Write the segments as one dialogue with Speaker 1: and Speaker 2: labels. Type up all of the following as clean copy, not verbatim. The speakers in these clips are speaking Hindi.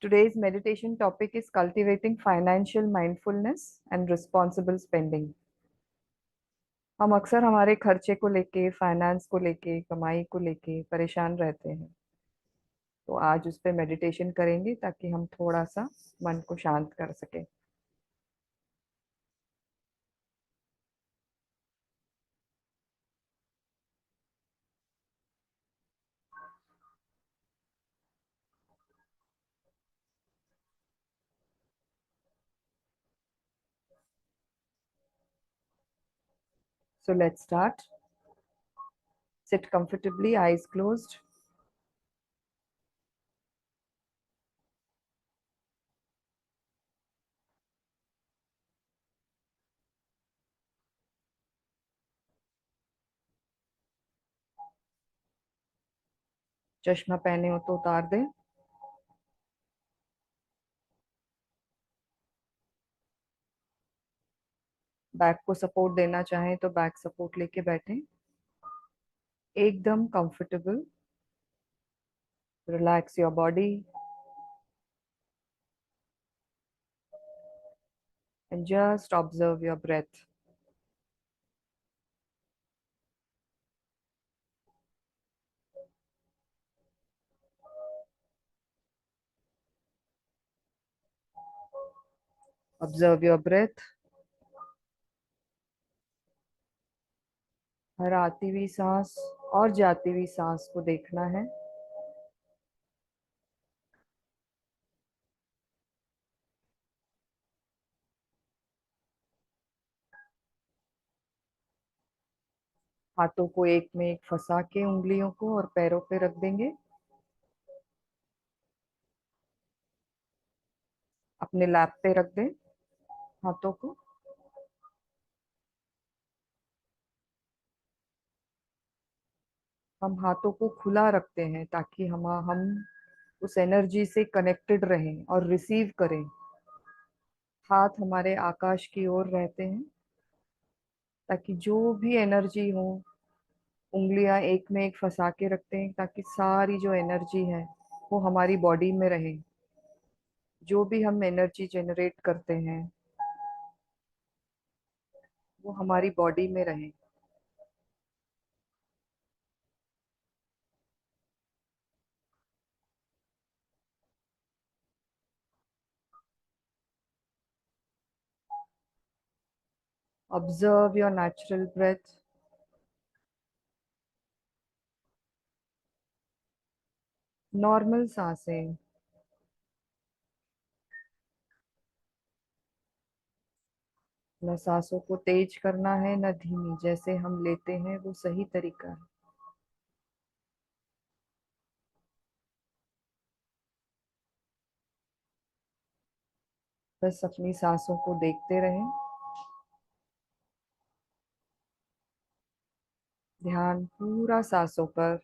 Speaker 1: Today's meditation topic is cultivating financial mindfulness and responsible spending. हम अक्सर हमारे खर्चे को लेके, फाइनेंस को लेके, कमाई को लेके परेशान रहते हैं। तो आज उस पे मेडिटेशन करेंगे ताकि हम थोड़ा सा मन को शांत कर सके। So let's start. Sit comfortably, eyes closed. चश्मा पहने हो तो उतार दें। बैक को सपोर्ट देना चाहें तो बैक सपोर्ट लेके बैठें। एकदम comfortable. Relax your body and just observe your breath. Observe your breath. हर आती हुई सांस और जाती हुई सांस को देखना है। हाथों को एक में एक फंसा के उंगलियों को और पैरों पे रख देंगे। अपने लैप पे रख दें हाथों को। हम हाथों को खुला रखते हैं ताकि हम उस एनर्जी से कनेक्टेड रहें और रिसीव करें। हाथ हमारे आकाश की ओर रहते हैं ताकि जो भी एनर्जी हो, उंगलियां एक में एक फंसा के रखते हैं ताकि सारी जो एनर्जी है वो हमारी बॉडी में रहे। जो भी हम एनर्जी जनरेट करते हैं वो हमारी बॉडी में रहे। Observe your natural breath. Normal सांसें। न सांसों को तेज करना है न धीमी, जैसे हम लेते हैं वो सही तरीका है। बस अपनी सांसों को देखते रहें। ध्यान पूरा सांसों पर।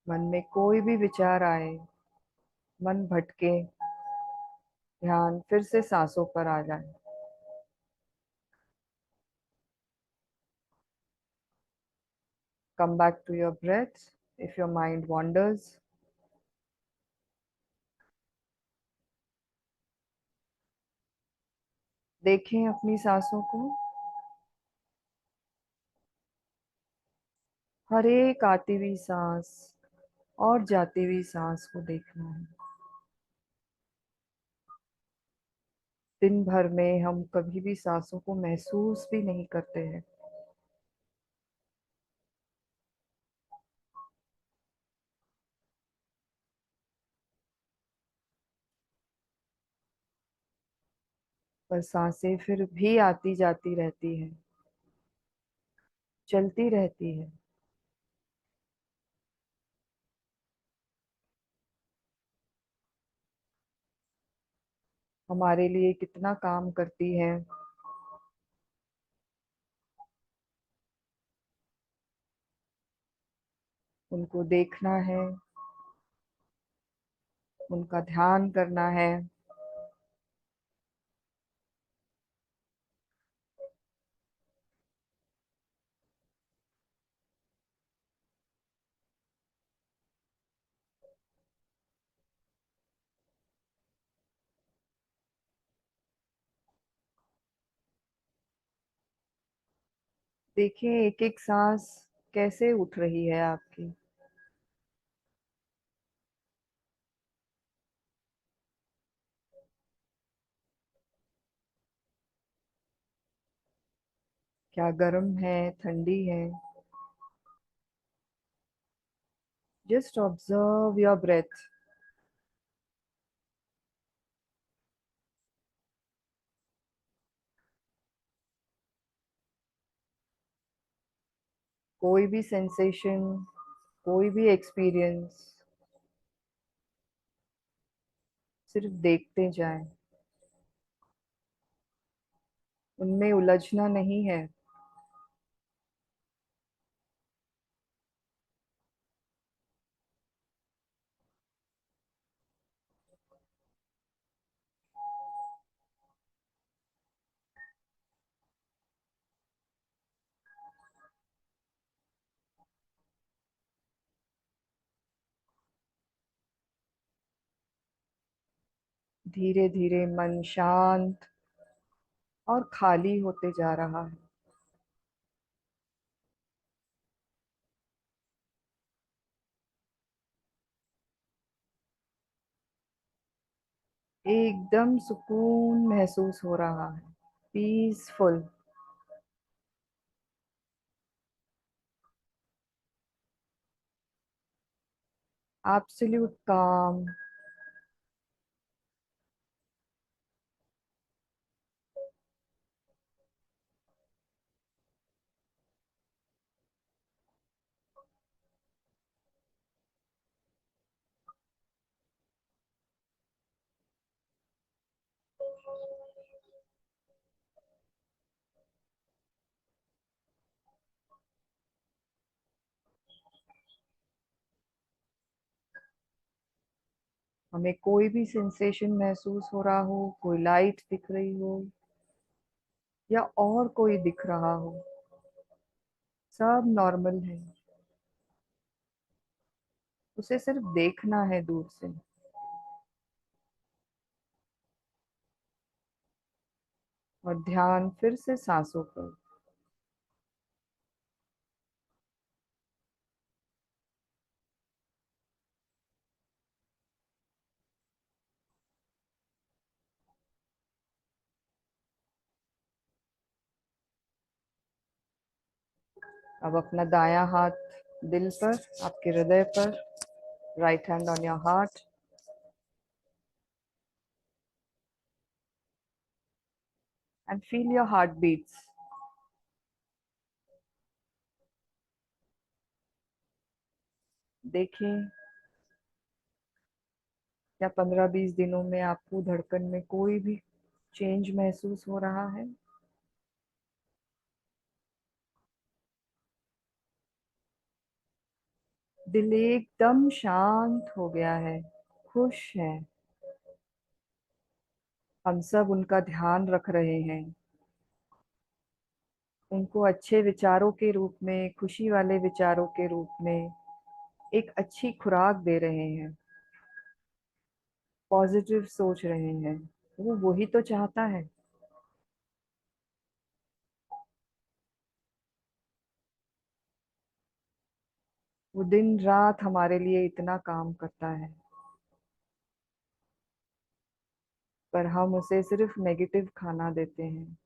Speaker 1: मन में कोई भी विचार आए, मन भटके, ध्यान फिर से सांसों पर आ जाए। Come back to your breath if your mind wanders. देखें अपनी सांसों को। हर एक आती हुई सांस और जाती हुई सांस को देखना है। दिन भर में हम कभी भी सांसों को महसूस भी नहीं करते हैं। पर सांसें फिर भी आती जाती रहती हैं, चलती रहती है। हमारे लिए कितना काम करती है। उनको देखना है, उनका ध्यान करना है। देखें एक एक सांस कैसे उठ रही है आपकी। क्या गर्म है, ठंडी है। Just observe your breath. कोई भी सेंसेशन, कोई भी एक्सपीरियंस, सिर्फ देखते जाएं। उनमें उलझना नहीं है। धीरे धीरे मन शांत और खाली होते जा रहा है। एकदम सुकून महसूस हो रहा है। पीसफुल। एब्सोल्यूट काम। हमें कोई भी सेंसेशन महसूस हो रहा हो, कोई लाइट दिख रही हो या और कोई दिख रहा हो, सब नॉर्मल है। उसे सिर्फ देखना है दूर से। और ध्यान फिर से सांसों पर। अब अपना दायां हाथ दिल पर, आपके हृदय पर, right hand on your heart, and feel your heart beats. देखें या 15-20 दिनों में आपको धड़कन में कोई भी चेंज महसूस हो रहा है। दिल एकदम शांत हो गया है, खुश है। हम सब उनका ध्यान रख रहे हैं। उनको अच्छे विचारों के रूप में, खुशी वाले विचारों के रूप में एक अच्छी खुराक दे रहे हैं। पॉजिटिव सोच रहे हैं। वो वही तो चाहता है। वो दिन रात हमारे लिए इतना काम करता है, पर हम उसे सिर्फ नेगेटिव खाना देते हैं।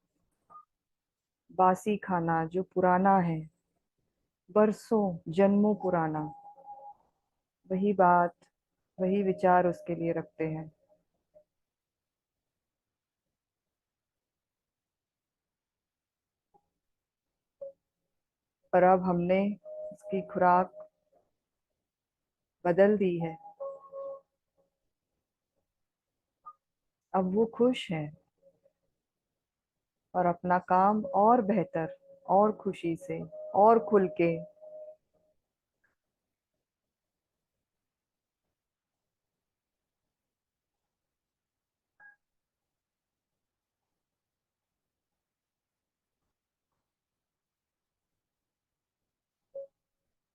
Speaker 1: बासी खाना जो पुराना है, बरसों जन्मों पुराना। वही बात, वही विचार उसके लिए रखते हैं। पर अब हमने उसकी खुराक बदल दी है। अब वो खुश है और अपना काम और बेहतर, और खुशी से, और खुल के।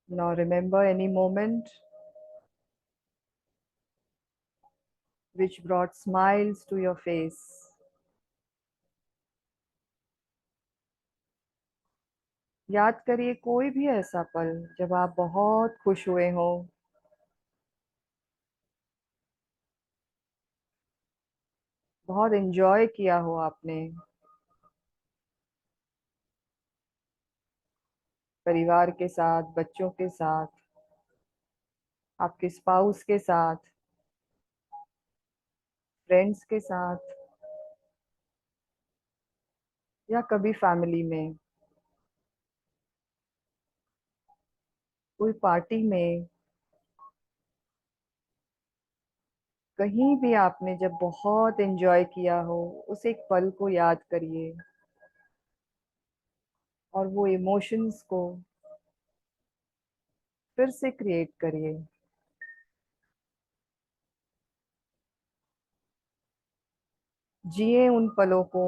Speaker 1: Now remember any moment which brought smiles to your face. याद करिए कोई भी ऐसा पल जब आप बहुत खुश हुए हो, बहुत एंजॉय किया हो आपने, परिवार के साथ, बच्चों के साथ, आपके स्पाउस के साथ, फ्रेंड्स के साथ, या कभी फैमिली में, कोई पार्टी में, कहीं भी आपने जब बहुत एंजॉय किया हो, उस एक पल को याद करिए और वो इमोशंस को फिर से क्रिएट करिए। जिए उन पलों को।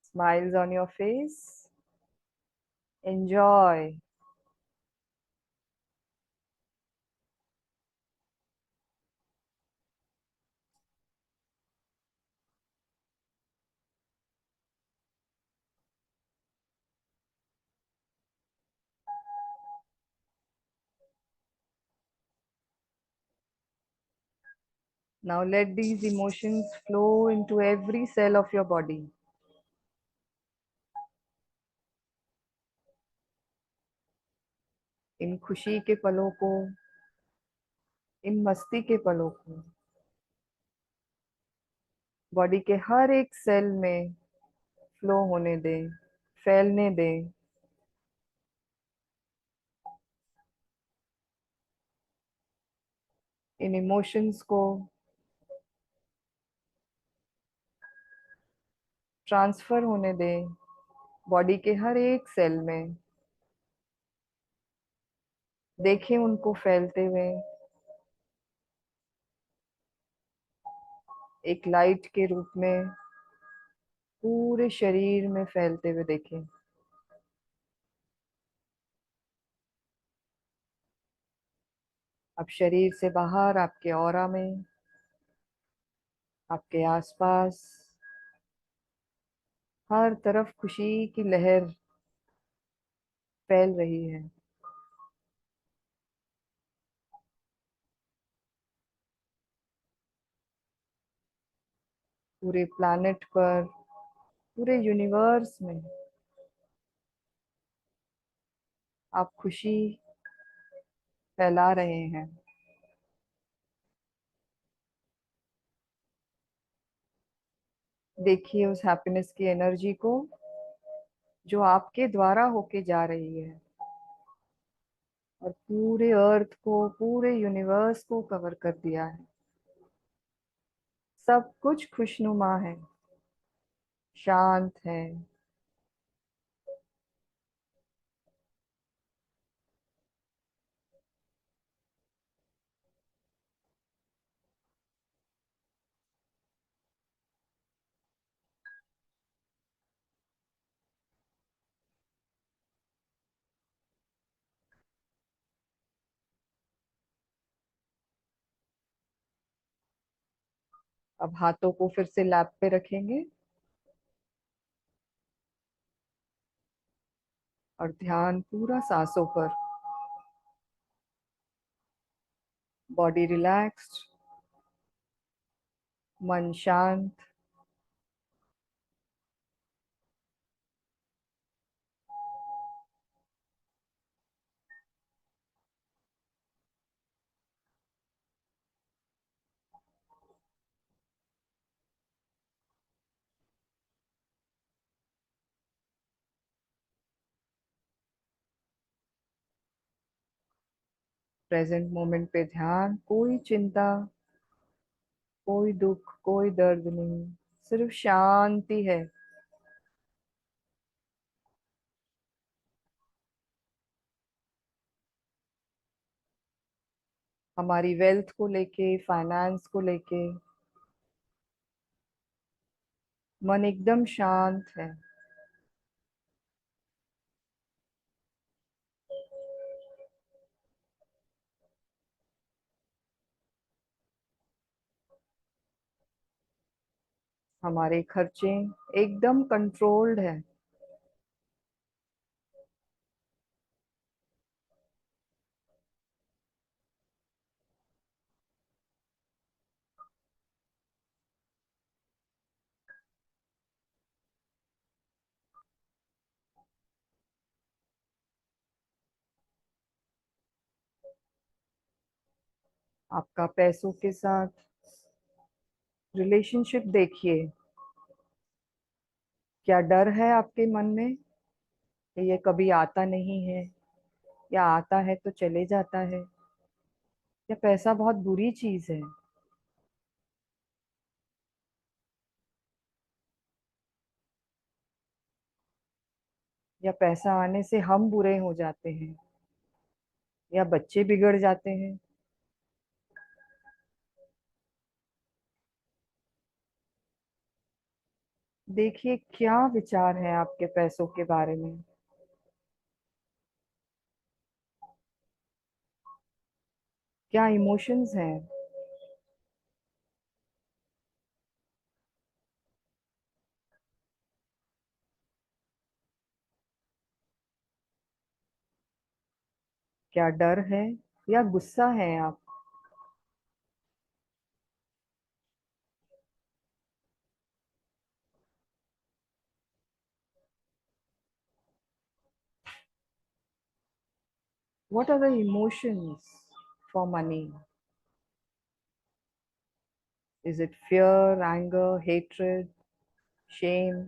Speaker 1: Smiles on your face. Enjoy. Now let these emotions flow into every cell of your body. इन खुशी के पलों को, इन मस्ती के पलों को बॉडी के हर एक सेल में फ्लो होने दें, फैलने दें। इन इमोशंस को ट्रांसफर होने दें बॉडी के हर एक सेल में। देखें उनको फैलते हुए, एक लाइट के रूप में पूरे शरीर में फैलते हुए देखें। अब शरीर से बाहर आपके ऑरा में, आपके आसपास हर तरफ खुशी की लहर फैल रही है। पूरे प्लैनेट पर, पूरे यूनिवर्स में आप खुशी फैला रहे हैं। देखिए उस हैप्पीनेस की एनर्जी को जो आपके द्वारा होके जा रही है और पूरे अर्थ को, पूरे यूनिवर्स को कवर कर दिया है। सब कुछ खुशनुमा है, शांत है। अब हाथों को फिर से लैप पे रखेंगे और ध्यान पूरा सांसों पर। बॉडी रिलैक्स्ड, मन शांत। प्रेजेंट मोमेंट पे ध्यान, कोई चिंता, कोई दुख, कोई दर्द नहीं, सिर्फ शांति है। हमारी वेल्थ को लेके, फाइनेंस को लेके मन एकदम शांत है। हमारे खर्चे एकदम कंट्रोल्ड है। आपका पैसों के साथ रिलेशनशिप देखिए। क्या डर है आपके मन में कि ये कभी आता नहीं है, या आता है तो चले जाता है, या पैसा बहुत बुरी चीज है, या पैसा आने से हम बुरे हो जाते हैं, या बच्चे बिगड़ जाते हैं। देखिए क्या विचार है आपके पैसों के बारे में। क्या इमोशंस हैं। क्या डर है या गुस्सा है आप। What are the emotions for money? Is it fear, anger, hatred, shame?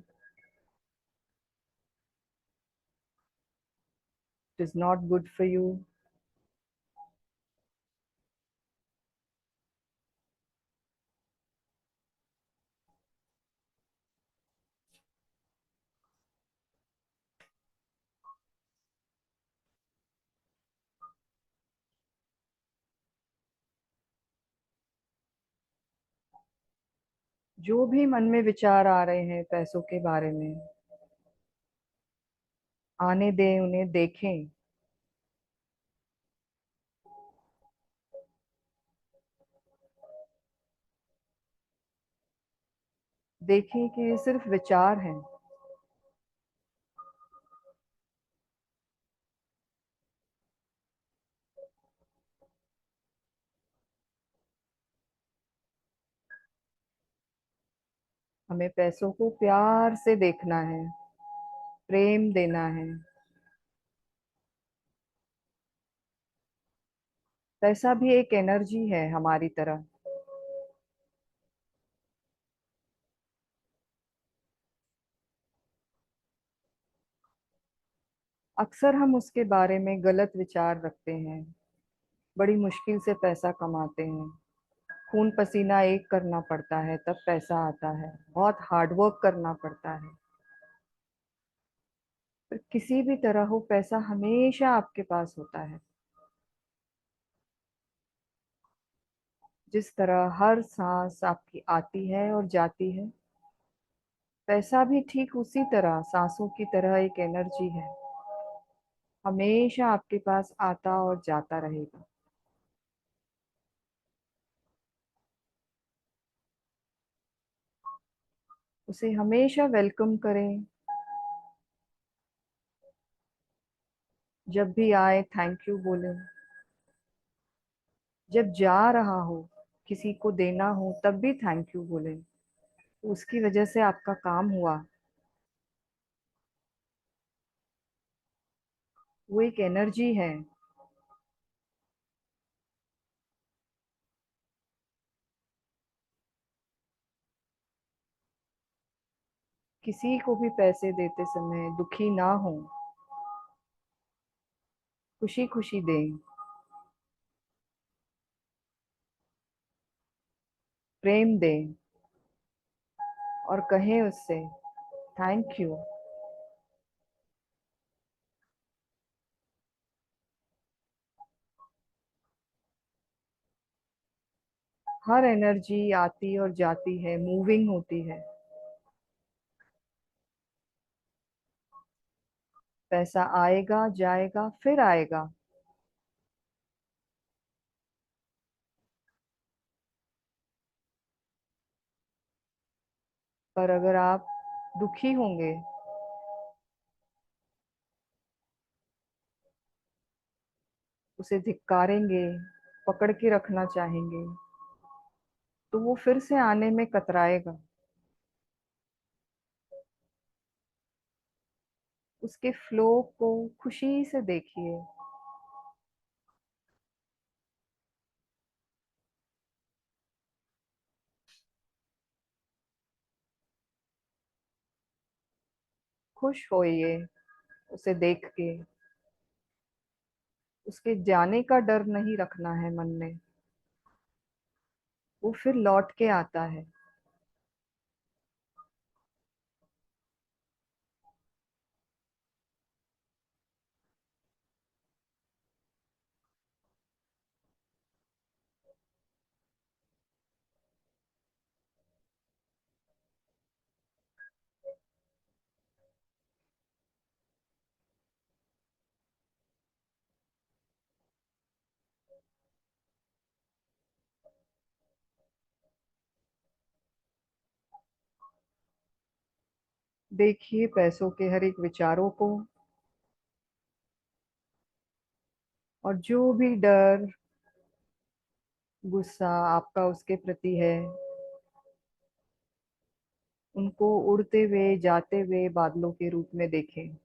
Speaker 1: It is not good for you. जो भी मन में विचार आ रहे हैं पैसों के बारे में, आने दें, उन्हें देखें। देखें कि ये सिर्फ विचार हैं। हमें पैसों को प्यार से देखना है, प्रेम देना है। पैसा भी एक एनर्जी है हमारी तरह। अक्सर हम उसके बारे में गलत विचार रखते हैं। बड़ी मुश्किल से पैसा कमाते हैं, खून पसीना एक करना पड़ता है तब पैसा आता है, बहुत हार्डवर्क करना पड़ता है। पर किसी भी तरह हो, पैसा हमेशा आपके पास होता है। जिस तरह हर सांस आपकी आती है और जाती है, पैसा भी ठीक उसी तरह सांसों की तरह एक एनर्जी है। हमेशा आपके पास आता और जाता रहेगा। उसे हमेशा वेलकम करें। जब भी आए थैंक यू बोलें। जब जा रहा हो, किसी को देना हो, तब भी थैंक यू बोलें। उसकी वजह से आपका काम हुआ। वो एक एनर्जी है। किसी को भी पैसे देते समय दुखी ना हो, खुशी खुशी दें, प्रेम दें, और कहें उससे थैंक यू। हर एनर्जी आती और जाती है, मूविंग होती है। पैसा आएगा जाएगा फिर आएगा। पर अगर आप दुखी होंगे, उसे धिक्कारेंगे, पकड़ के रखना चाहेंगे, तो वो फिर से आने में कतराएगा। उसके फ्लो को खुशी से देखिए। खुश होइए उसे देख के। उसके जाने का डर नहीं रखना है मन में। वो फिर लौट के आता है। देखिए पैसों के हर एक विचारों को, और जो भी डर, गुस्सा आपका उसके प्रति है, उनको उड़ते हुए जाते हुए बादलों के रूप में देखें।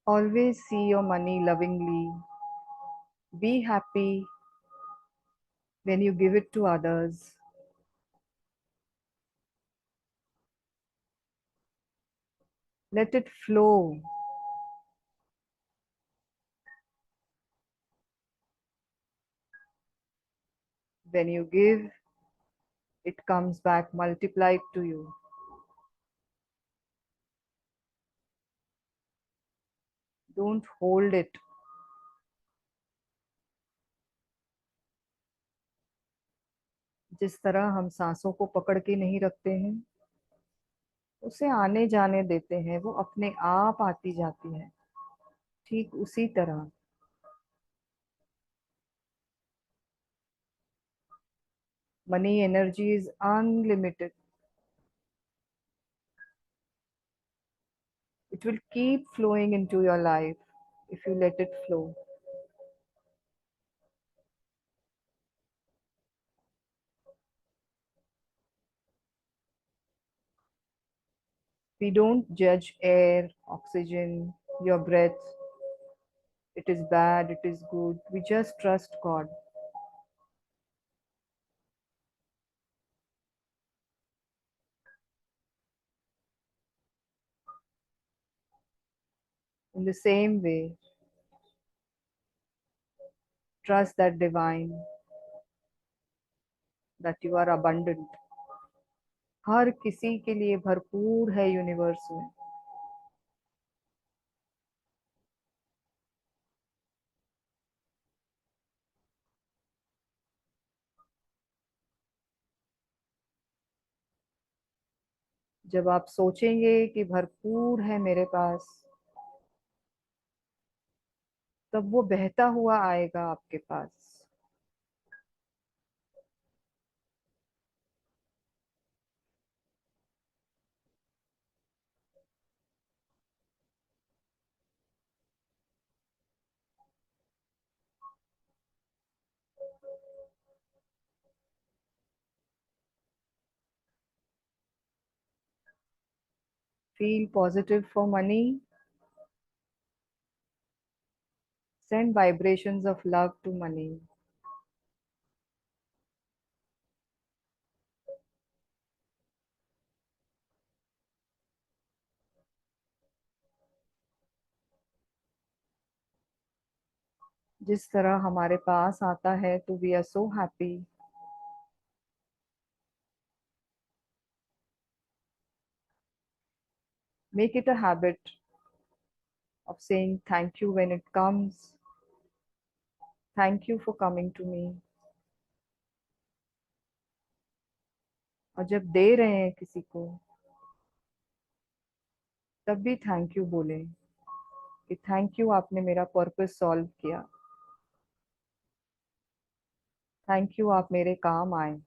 Speaker 1: Always see your money lovingly. Be happy when you give it to others. Let it flow. When you give, it comes back multiplied to you. Don't hold it. जिस तरह हम सांसों को पकड़ के नहीं रखते हैं, उसे आने जाने देते हैं, वो अपने आप आती जाती है। ठीक उसी तरह money energy is unlimited. It will keep flowing into your life if you let it flow. We don't judge air, oxygen, your breath. It is bad, it is good. We just trust God. In the same way, trust that divine, that you are abundant. हर किसी के लिए भरपूर है यूनिवर्स में। जब आप सोचेंगे कि भरपूर है मेरे पास, तब वो बहता हुआ आएगा आपके पास। Feel positive for money. Send vibrations of love to money. जिस तरह हमारे पास आता है तो we are so happy. Make it a habit of saying thank you when it comes. Thank you for coming to me. और जब दे रहे हैं किसी को, तब भी थैंक यू बोलें कि थैंक यू, आपने मेरा पर्पस सॉल्व किया। थैंक यू, आप मेरे काम आए।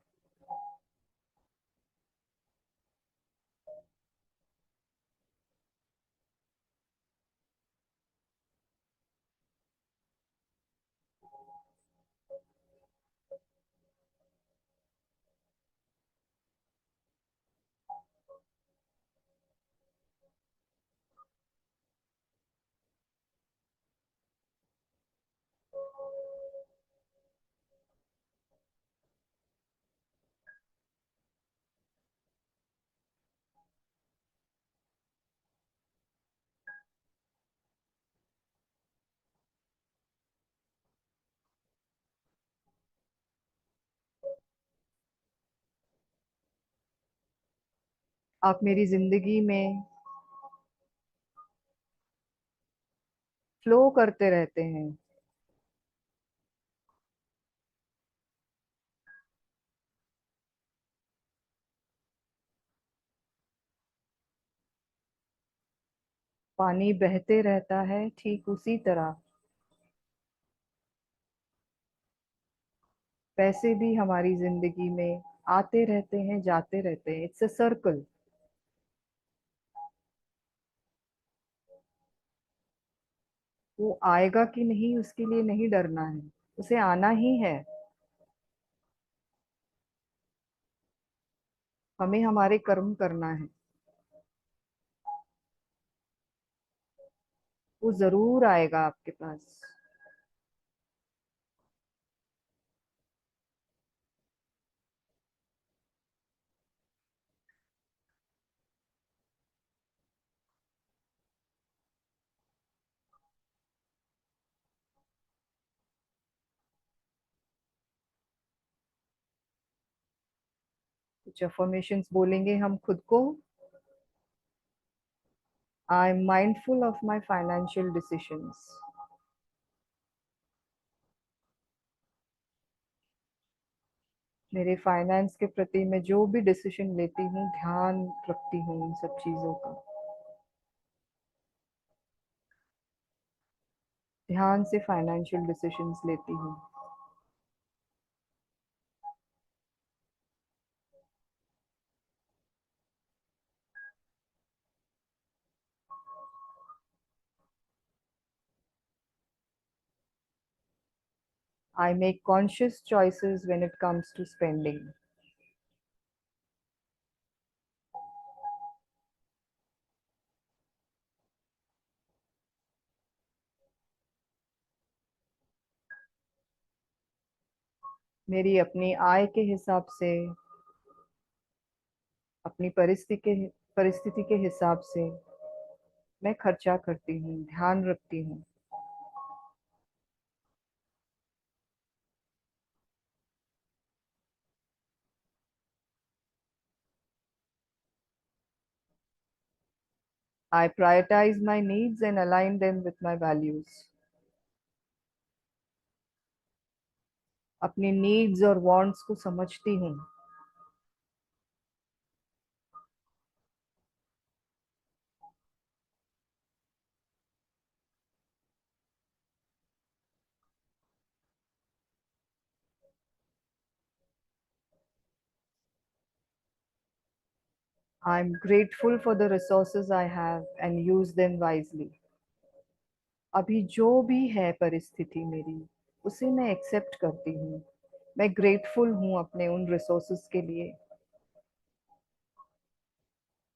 Speaker 1: आप मेरी जिंदगी में फ्लो करते रहते हैं। पानी बहते रहता है, ठीक उसी तरह पैसे भी हमारी जिंदगी में आते रहते हैं, जाते रहते हैं। It's a circle. वो आएगा कि नहीं, उसके लिए नहीं डरना है, उसे आना ही है। हमें हमारे कर्म करना है। वो जरूर आएगा आपके पास। कुछ अफर्मेशंस बोलेंगे हम खुद को। I am mindful of my financial decisions. मेरे फाइनेंस के प्रति मैं जो भी डिसीजन लेती हूँ, ध्यान रखती हूँ इन सब चीजों का। ध्यान से फाइनेंशियल डिसीजंस लेती हूँ। I make conscious choices when it comes to spending. मेरी अपनी आय के हिसाब से, अपनी परिस्थिति के हिसाब से मैं खर्चा करती हूँ, ध्यान रखती हूँ। I prioritise my needs and align them with my values. अपनी नीड्स और वांट्स को समझती हूँ। I am grateful for the resources I have and use them wisely. अभी जो भी है परिस्थिति मेरी, उसे मैं एक्सेप्ट करती हूँ। मैं ग्रेटफुल हूँ अपने उन रिसोर्सेज के लिए।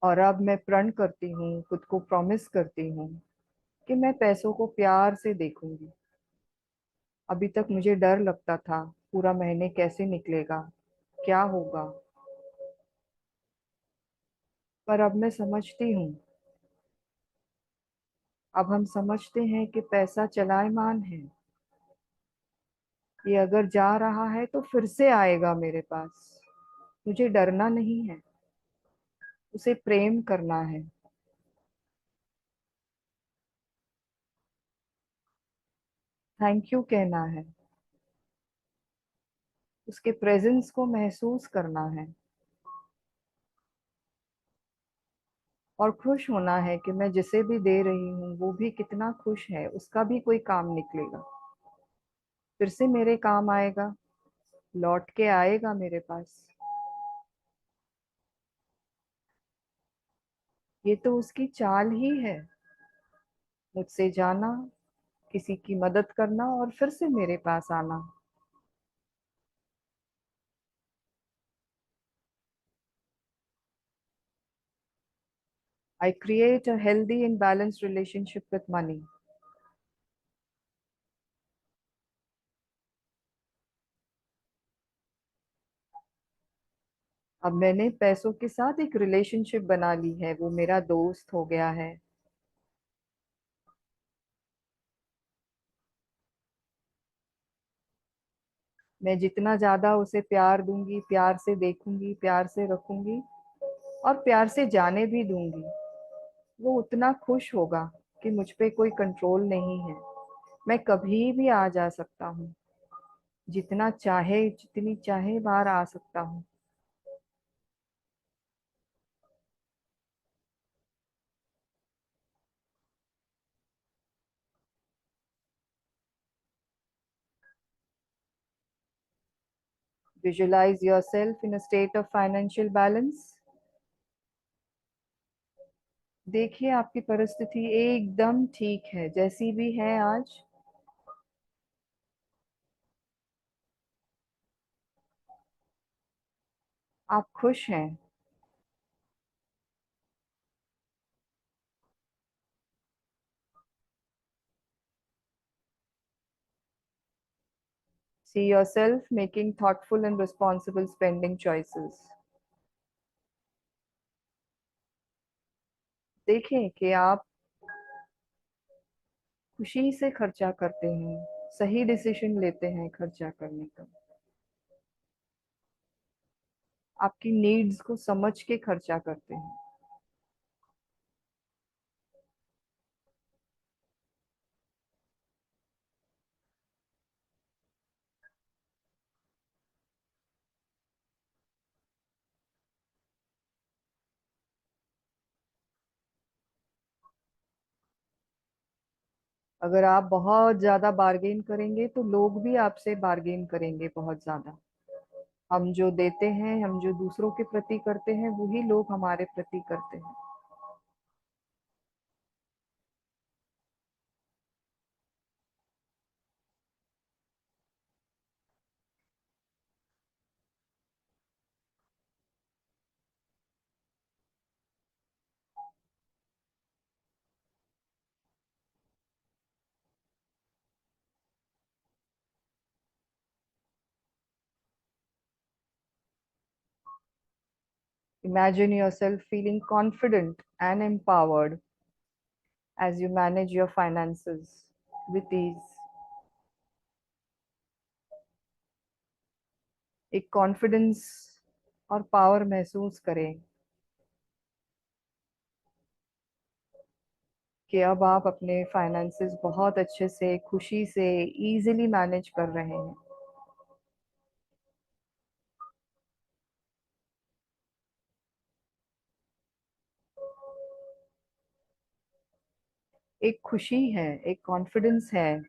Speaker 1: और अब मैं प्रण करती हूँ, खुद को प्रॉमिस करती हूँ कि मैं पैसों को प्यार से देखूंगी। अभी तक मुझे डर लगता था, पूरा महीने कैसे निकलेगा, क्या होगा। पर अब मैं समझती हूँ, अब हम समझते हैं कि पैसा चलायमान है। ये अगर जा रहा है तो फिर से आएगा मेरे पास। मुझे डरना नहीं है, उसे प्रेम करना है। थैंक यू कहना है, उसके प्रेजेंस को महसूस करना है, और खुश होना है कि मैं जिसे भी दे रही हूँ वो भी कितना खुश है, उसका भी कोई काम निकलेगा, फिर से मेरे काम आएगा, लौट के आएगा मेरे पास। ये तो उसकी चाल ही है, मुझसे जाना, किसी की मदद करना और फिर से मेरे पास आना। I create a healthy and balanced relationship with money. अब मैंने पैसों के साथ एक रिलेशनशिप बना ली है, वो मेरा दोस्त हो गया है। मैं जितना ज्यादा उसे प्यार दूंगी, प्यार से देखूंगी, प्यार से रखूंगी और प्यार से जाने भी दूंगी, वो उतना खुश होगा कि मुझ पे कोई कंट्रोल नहीं है। मैं कभी भी आ जा सकता हूँ, जितना चाहे जितनी चाहे बार आ सकता हूँ। Visualize yourself in a state of financial balance. देखिए आपकी परिस्थिति एकदम ठीक है, जैसी भी है आज। आप खुश हैं। See yourself making thoughtful and responsible spending choices. देखें कि आप खुशी से खर्चा करते हैं, सही डिसीजन लेते हैं खर्चा करने का, आपकी नीड्स को समझ के खर्चा करते हैं। अगर आप बहुत ज्यादा बार्गेन करेंगे तो लोग भी आपसे बार्गेन करेंगे बहुत ज्यादा। हम जो देते हैं, हम जो दूसरों के प्रति करते हैं, वही लोग हमारे प्रति करते हैं। Imagine yourself feeling confident and empowered as you manage your finances with ease. एक कॉन्फिडेंस और पावर महसूस करें कि अब आप अपने फाइनेंसेस बहुत अच्छे से, खुशी से, इजीली मैनेज कर रहे हैं। एक खुशी है, एक कॉन्फिडेंस है।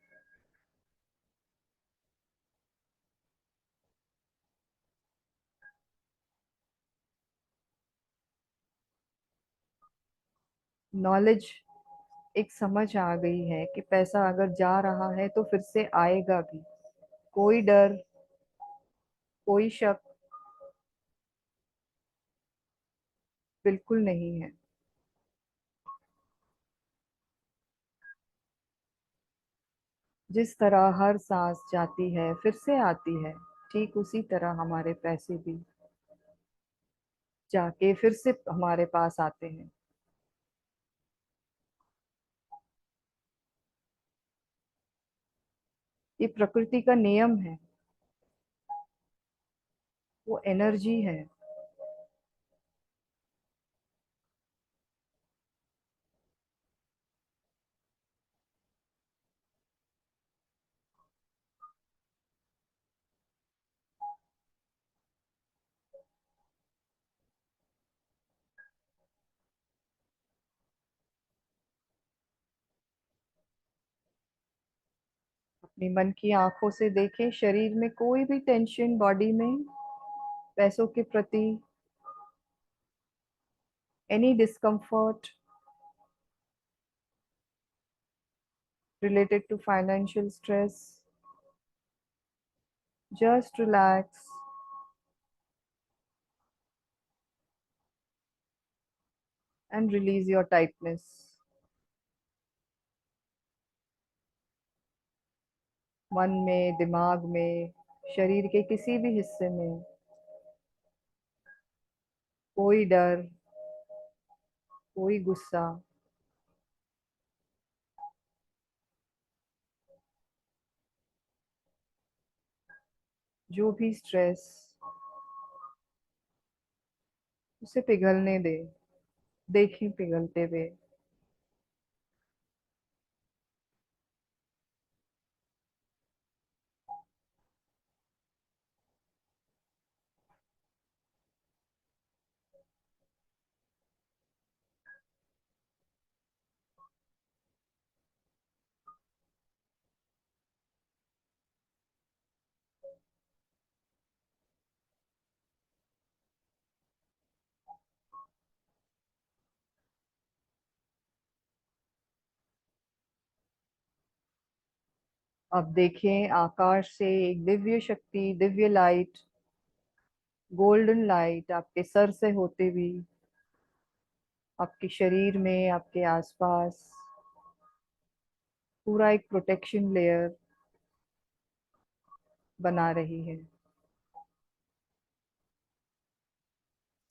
Speaker 1: नॉलेज, एक समझ आ गई है कि पैसा अगर जा रहा है तो फिर से आएगा भी। कोई डर, कोई शक बिल्कुल नहीं है। जिस तरह हर सांस जाती है फिर से आती है, ठीक उसी तरह हमारे पैसे भी जाके फिर से हमारे पास आते हैं। ये प्रकृति का नियम है, वो एनर्जी है। अपनी मन की आंखों से देखें शरीर में कोई भी टेंशन, बॉडी में पैसों के प्रति any discomfort related to financial stress. Just relax and release your tightness. मन में, दिमाग में, शरीर के किसी भी हिस्से में कोई डर, कोई गुस्सा, जो भी स्ट्रेस, उसे पिघलने दे। देखें पिघलते हुए। अब देखें आकाश से एक दिव्य शक्ति, दिव्य लाइट, गोल्डन लाइट आपके सर से होते हुए आपके शरीर में, आपके आसपास पूरा एक प्रोटेक्शन लेयर बना रही है।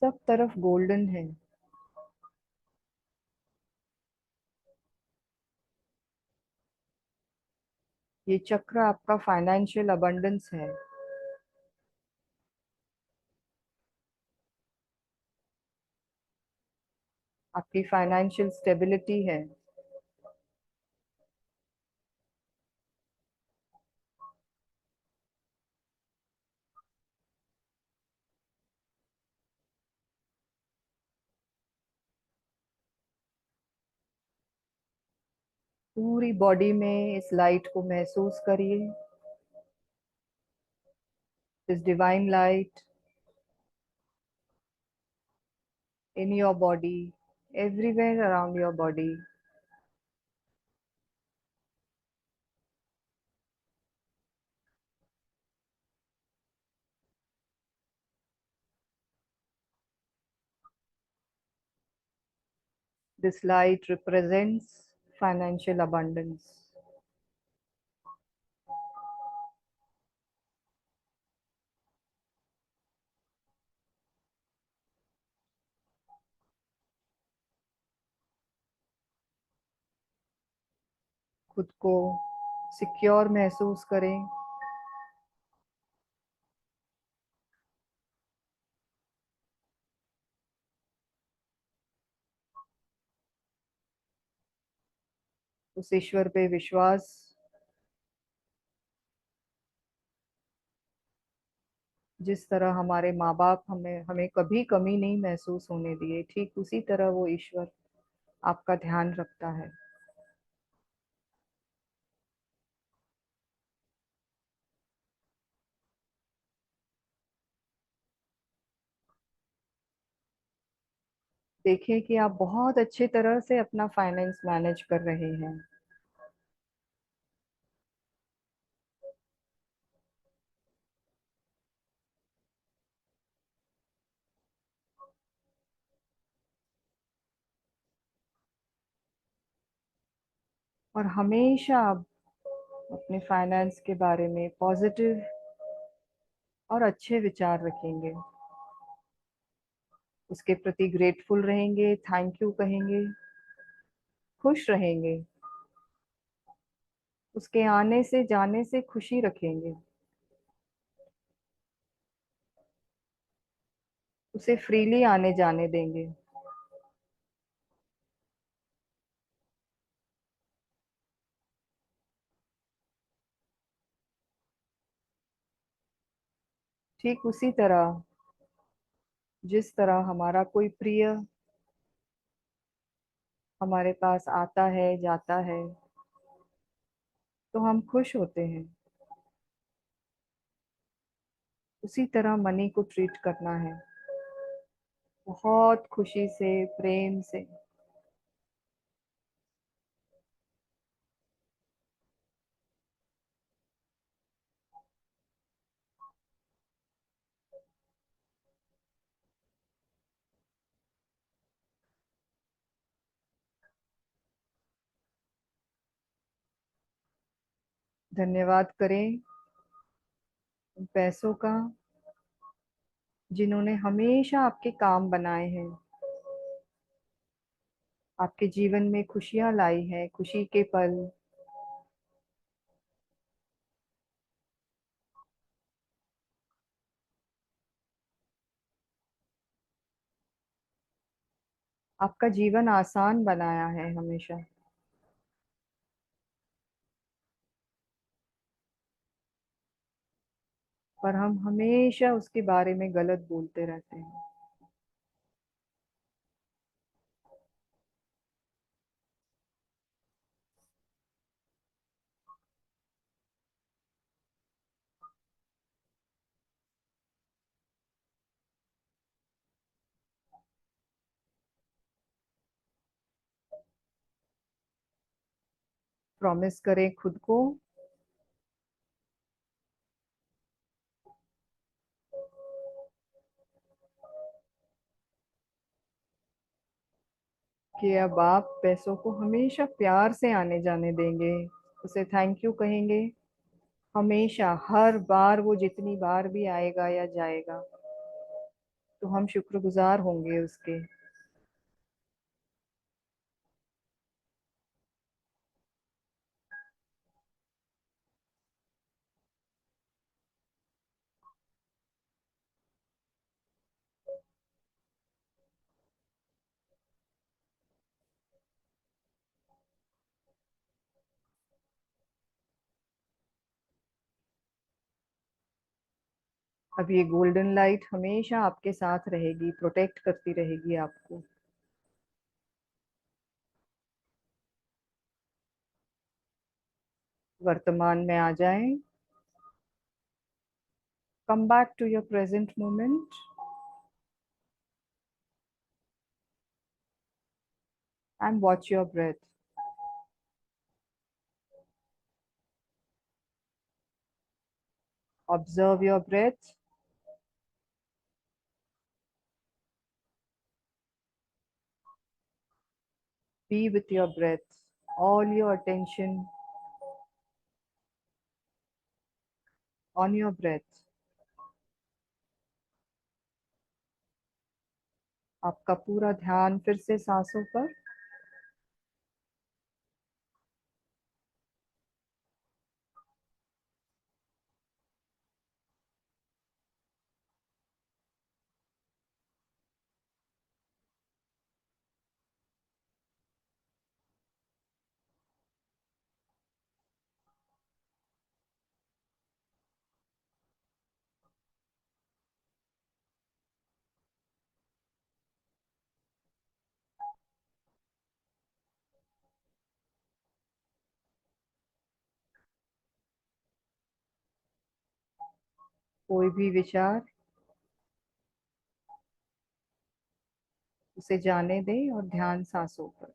Speaker 1: सब तरफ गोल्डन है। ये चक्र आपका फाइनेंशियल अबंडेंस है। आपकी फाइनेंशियल स्टेबिलिटी है। पूरी बॉडी में इस लाइट को महसूस करिए। This divine light in your body, everywhere around your body. This light represents financial abundance. खुद को सिक्योर महसूस करें। उस ईश्वर पे विश्वास जिस तरह हमारे माँ बाप हमें हमें कभी कमी नहीं महसूस होने दिए, ठीक उसी तरह वो ईश्वर आपका ध्यान रखता है। देखें कि आप बहुत अच्छे तरह से अपना फाइनेंस मैनेज कर रहे हैं। और हमेशा आप अपने फाइनेंस के बारे में पॉजिटिव और अच्छे विचार रखेंगे। उसके प्रति ग्रेटफुल रहेंगे, थैंक यू कहेंगे, खुश रहेंगे। उसके आने से जाने से खुशी रखेंगे। उसे फ्रीली आने जाने देंगे। ठीक उसी तरह जिस तरह हमारा कोई प्रिय हमारे पास आता है, जाता है, तो हम खुश होते हैं। उसी तरह मनी को ट्रीट करना है, बहुत खुशी से, प्रेम से। धन्यवाद करें उन पैसों का जिन्होंने हमेशा आपके काम बनाए हैं, आपके जीवन में खुशियां लाई है, खुशी के पल। आपका जीवन आसान बनाया है हमेशा। पर हम हमेशा उसके बारे में गलत बोलते रहते हैं। प्रॉमिस करें खुद को कि अब आप पैसों को हमेशा प्यार से आने जाने देंगे, उसे थैंक यू कहेंगे। हमेशा, हर बार, वो जितनी बार भी आएगा या जाएगा, तो हम शुक्रगुजार होंगे उसके। अब ये गोल्डन लाइट हमेशा आपके साथ रहेगी, प्रोटेक्ट करती रहेगी आपको। वर्तमान में आ जाएं। Come back to your present moment and watch your breath. Observe your breath. Be with your breath. All your attention on your breath. आपका पूरा ध्यान फिर से सांसों पर। कोई भी विचार, उसे जाने दें और ध्यान सांसों पर।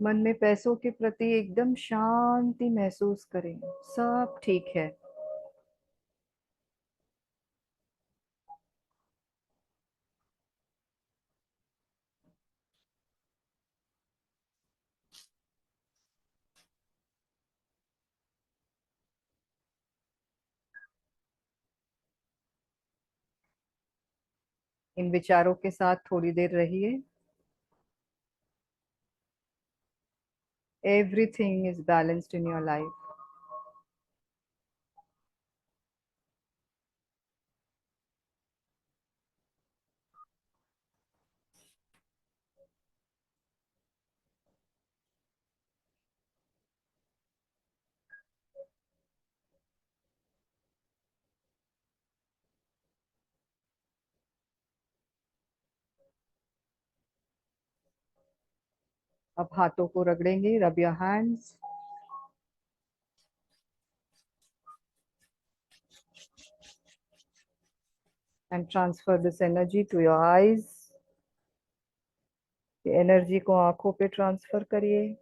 Speaker 1: मन में पैसों के प्रति एकदम शांति महसूस करें। सब ठीक है। इन विचारों के साथ थोड़ी देर रहिए। Everything is balanced in your life. अब हाथों को रगड़ेंगे, rub your hands and transfer this energy to your eyes. Energy को आंखों पे ट्रांसफर करिए,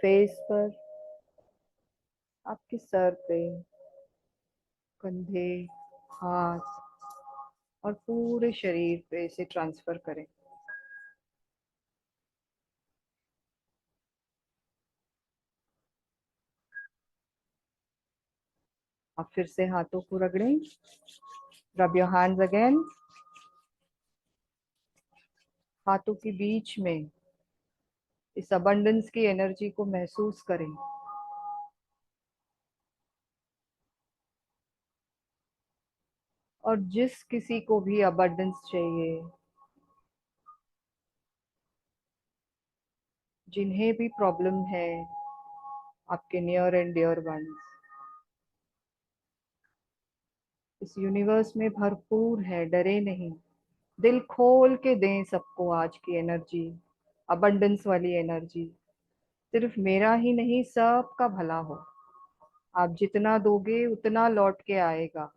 Speaker 1: फेस पर, आपके सर पे, कंधे, हाथ और पूरे शरीर पे इसे ट्रांसफर करें। आप फिर से हाथों को रगड़ें, रब योर हैंड्स अगेन। हाथों के बीच में इस अबंडेंस की एनर्जी को महसूस करें। और जिस किसी को भी अबंडेंस चाहिए, जिन्हें भी प्रॉब्लम है, आपके नियर एंड डियर वंस इस यूनिवर्स में भरपूर है, डरे नहीं। दिल खोल के दें सबको आज की एनर्जी, अबंडेंस वाली एनर्जी। सिर्फ मेरा ही नहीं, सबका भला हो। आप जितना दोगे उतना लौट के आएगा।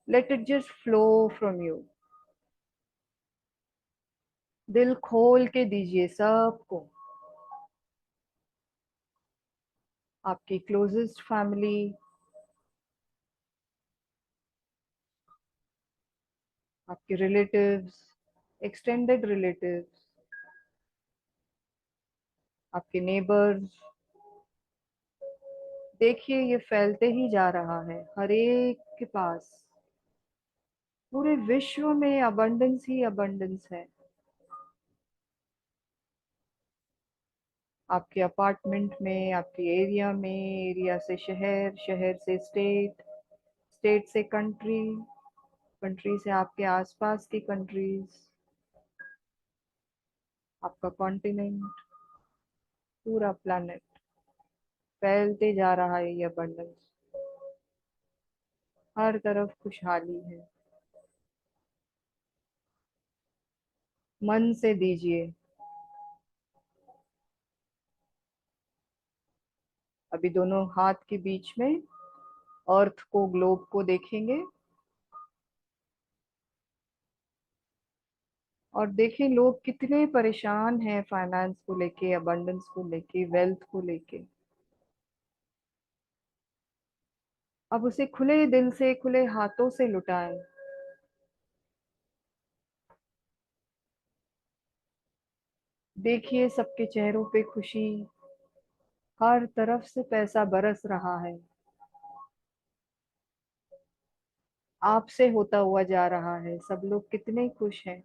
Speaker 1: Let it just flow from you. दिल खोल के दीजिए सबको। आपकी क्लोजेस्ट फैमिली, आपके रिलेटिव्स, एक्सटेंडेड रिलेटिव्स, आपके नेबर्स। देखिए ये फैलते ही जा रहा है हर एक के पास। पूरे विश्व में अबंडेंस ही अबंडेंस है। आपके अपार्टमेंट में, आपके एरिया में, एरिया से शहर, शहर से स्टेट, स्टेट से कंट्री, कंट्री से आपके आसपास की कंट्रीज, आपका कॉन्टिनेंट, पूरा प्लैनेट फैलते जा रहा है ये अबंडेंस। हर तरफ खुशहाली है। मन से दीजिए। अभी दोनों हाथ के बीच में अर्थ को, ग्लोब को देखेंगे और देखें लोग कितने परेशान हैं फाइनेंस को लेके, अबंडेंस को लेके, वेल्थ को लेके। अब उसे खुले दिल से, खुले हाथों से लुटाएं। देखिए सबके चेहरों पे खुशी, हर तरफ से पैसा बरस रहा है, आपसे होता हुआ जा रहा है। सब लोग कितने खुश हैं।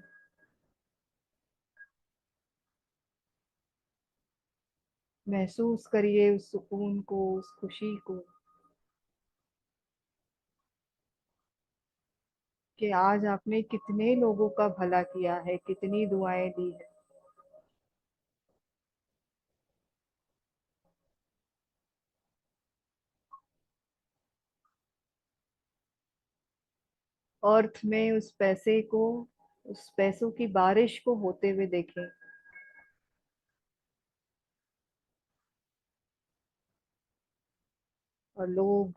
Speaker 1: महसूस करिए उस सुकून को, उस खुशी को, कि आज आपने कितने लोगों का भला किया है, कितनी दुआएं दी है। अर्थ में उस पैसे को, उस पैसों की बारिश को होते हुए देखें। और लोग,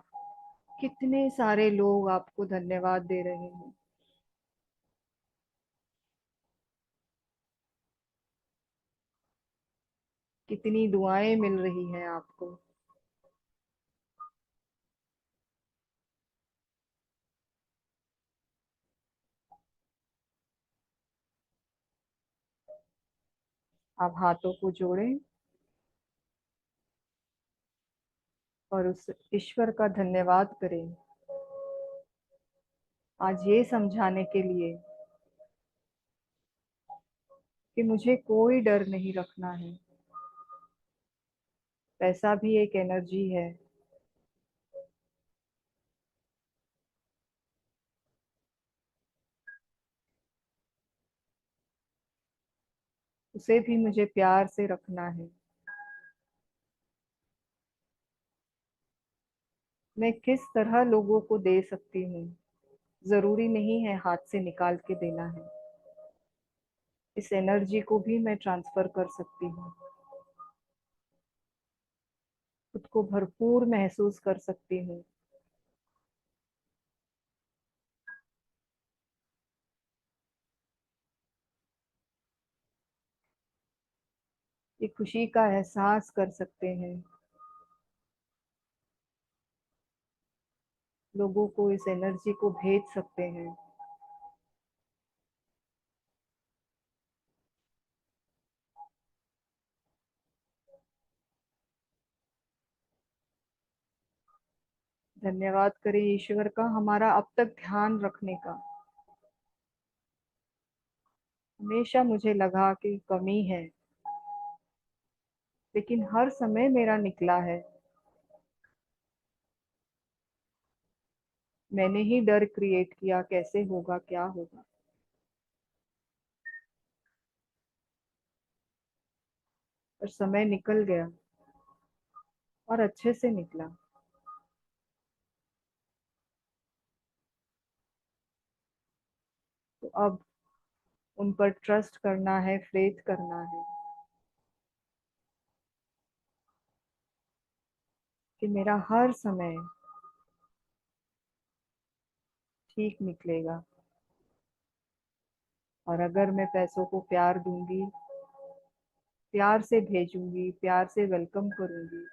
Speaker 1: कितने सारे लोग आपको धन्यवाद दे रहे हैं। कितनी दुआएं मिल रही हैं आपको। आप हाथों को जोड़ें और उस ईश्वर का धन्यवाद करें, आज ये समझाने के लिए कि मुझे कोई डर नहीं रखना है। पैसा भी एक एनर्जी है। उसे भी मुझे प्यार से रखना है। मैं किस तरह लोगों को दे सकती हूँ, जरूरी नहीं है हाथ से निकाल के देना है। इस एनर्जी को भी मैं ट्रांसफर कर सकती हूँ। खुद को भरपूर महसूस कर सकती हूँ। ये खुशी का एहसास कर सकते हैं। लोगों को इस एनर्जी को भेज सकते हैं। धन्यवाद करें ईश्वर का हमारा अब तक ध्यान रखने का। हमेशा मुझे लगा कि कमी है, लेकिन हर समय मेरा निकला है। मैंने ही डर क्रिएट किया, कैसे होगा, क्या होगा। और समय निकल गया और अच्छे से निकला। तो अब उन पर ट्रस्ट करना है, फेथ करना है कि मेरा हर समय ठीक निकलेगा। और अगर मैं पैसों को प्यार दूंगी, प्यार से भेजूंगी, प्यार से वेलकम करूंगी,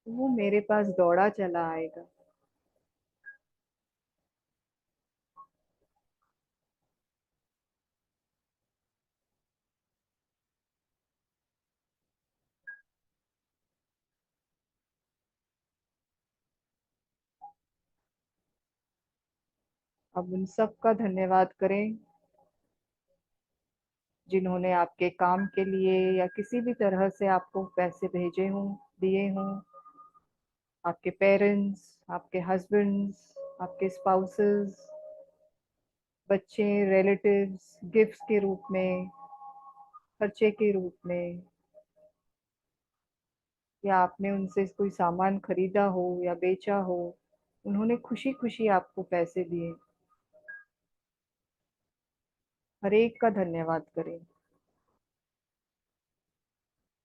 Speaker 1: तो वो मेरे पास दौड़ा चला आएगा। अब उन सब का धन्यवाद करें जिन्होंने आपके काम के लिए या किसी भी तरह से आपको पैसे भेजे हों, दिए हों। आपके पेरेंट्स, आपके हस्बैंड्स, आपके स्पाउसेस, बच्चे, रिलेटिव्स, गिफ्ट्स के रूप में, खर्चे के रूप में, या आपने उनसे कोई सामान खरीदा हो या बेचा हो, उन्होंने खुशी खुशी आपको पैसे दिए। हर एक का धन्यवाद करें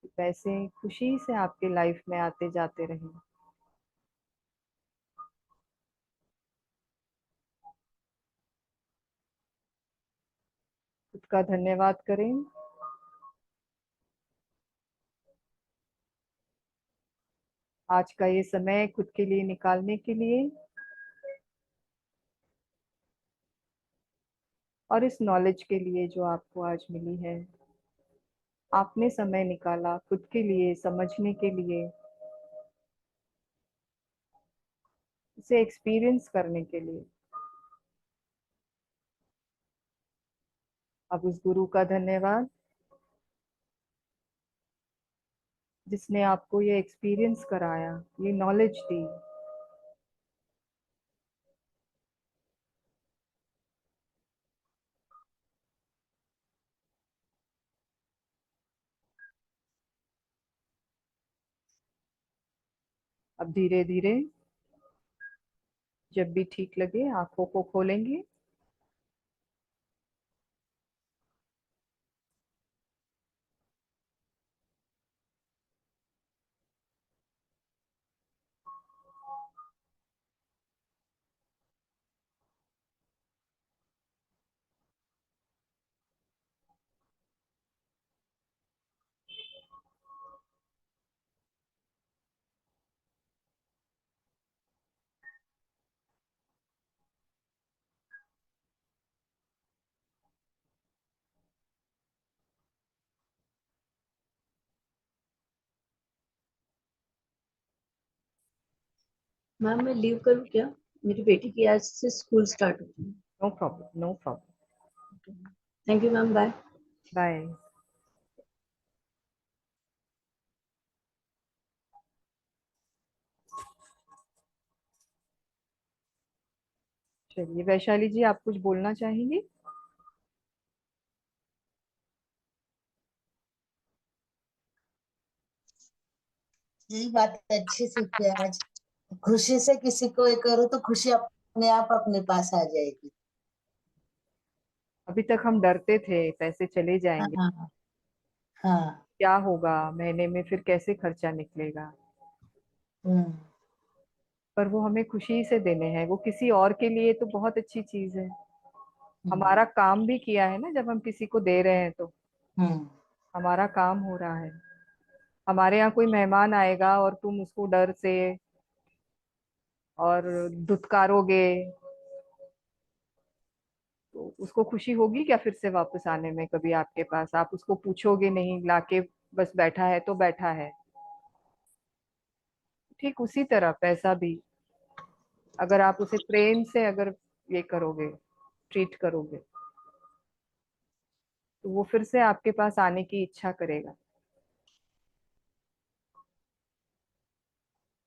Speaker 1: कि पैसे खुशी से आपके लाइफ में आते जाते रहें। खुद का धन्यवाद करें। आज का ये समय खुद के लिए निकालने के लिए और इस नॉलेज के लिए जो आपको आज मिली है। आपने समय निकाला खुद के लिए समझने के लिए, उसे एक्सपीरियंस करने के लिए। अब उस गुरु का धन्यवाद जिसने आपको ये एक्सपीरियंस कराया, ये नॉलेज दी। अब धीरे धीरे जब भी ठीक लगे आंखों को खोलेंगे।
Speaker 2: मैम मैं लीव करूँ क्या? मेरी बेटी की आज से स्कूल स्टार्ट होती है।
Speaker 1: No problem, no problem.
Speaker 2: Thank you ma'am, bye.
Speaker 1: Bye. चलिए वैशाली जी, आप कुछ बोलना चाहेंगी?
Speaker 3: यही बात अच्छी सीखी है आज। खुशी से किसी को ये करो तो खुशी अपने आप अपने पास आ जाएगी।
Speaker 1: अभी तक हम डरते थे पैसे चले जाएंगे,
Speaker 3: हाँ हाँ।
Speaker 1: क्या होगा महीने में, फिर कैसे खर्चा निकलेगा।
Speaker 3: हम्म
Speaker 1: पर वो हमें खुशी से देने हैं, वो किसी और के लिए तो बहुत अच्छी चीज है।
Speaker 3: हम्म
Speaker 1: हमारा काम भी किया है ना, जब हम किसी को दे रहे हैं तो
Speaker 3: हम्म
Speaker 1: हमारा काम हो रहा है। हमारे यहाँ कोई मेहमान आएगा और तुम उसको डर से और धुतकारोगे, तो उसको खुशी होगी क्या फिर से वापस आने में कभी आपके पास? आप उसको पूछोगे नहीं, लाके बस बैठा है तो बैठा है। ठीक उसी तरह पैसा भी, अगर आप उसे प्रेम से अगर ये करोगे, ट्रीट करोगे, तो वो फिर से आपके पास आने की इच्छा करेगा।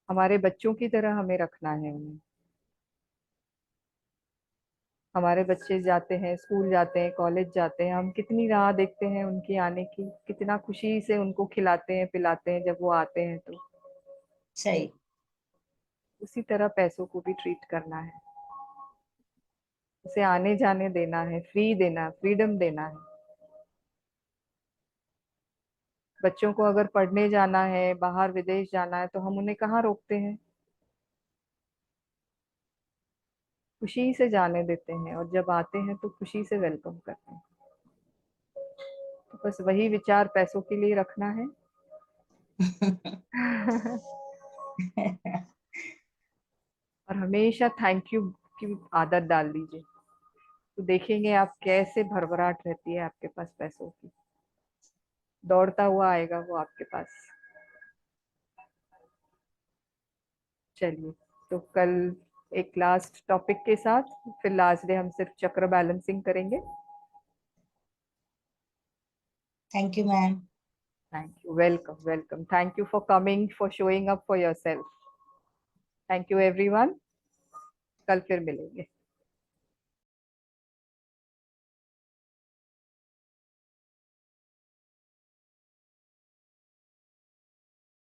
Speaker 1: हमारे बच्चों की तरह हमें रखना है उन्हें। हमारे बच्चे जाते हैं, स्कूल जाते हैं, कॉलेज जाते हैं, हम कितनी राह देखते हैं उनकी आने की, कितना खुशी से उनको खिलाते हैं पिलाते हैं जब वो आते हैं तो।
Speaker 3: सही।
Speaker 1: उसी तरह पैसों को भी ट्रीट करना है, उसे आने जाने देना है, फ्री देना, फ्रीडम देना है। बच्चों को अगर पढ़ने जाना है, बाहर विदेश जाना है, तो हम उन्हें कहाँ रोकते हैं, खुशी से जाने देते हैं, और जब आते हैं तो खुशी से वेलकम करते हैं। तो बस वही विचार पैसों के लिए रखना है। और हमेशा थैंक यू की आदत डाल दीजिए, तो देखेंगे आप कैसे भरभराट रहती है आपके पास पैसों की, दौड़ता हुआ आएगा वो आपके पास। चलिए, तो कल एक लास्ट टॉपिक के साथ, फिर लास्ट डे हम सिर्फ चक्र बैलेंसिंग करेंगे।
Speaker 3: Thank you ma'am.
Speaker 1: Thank you, welcome welcome, thank you for coming, for showing up for yourself. Thank you everyone, कल फिर मिलेंगे।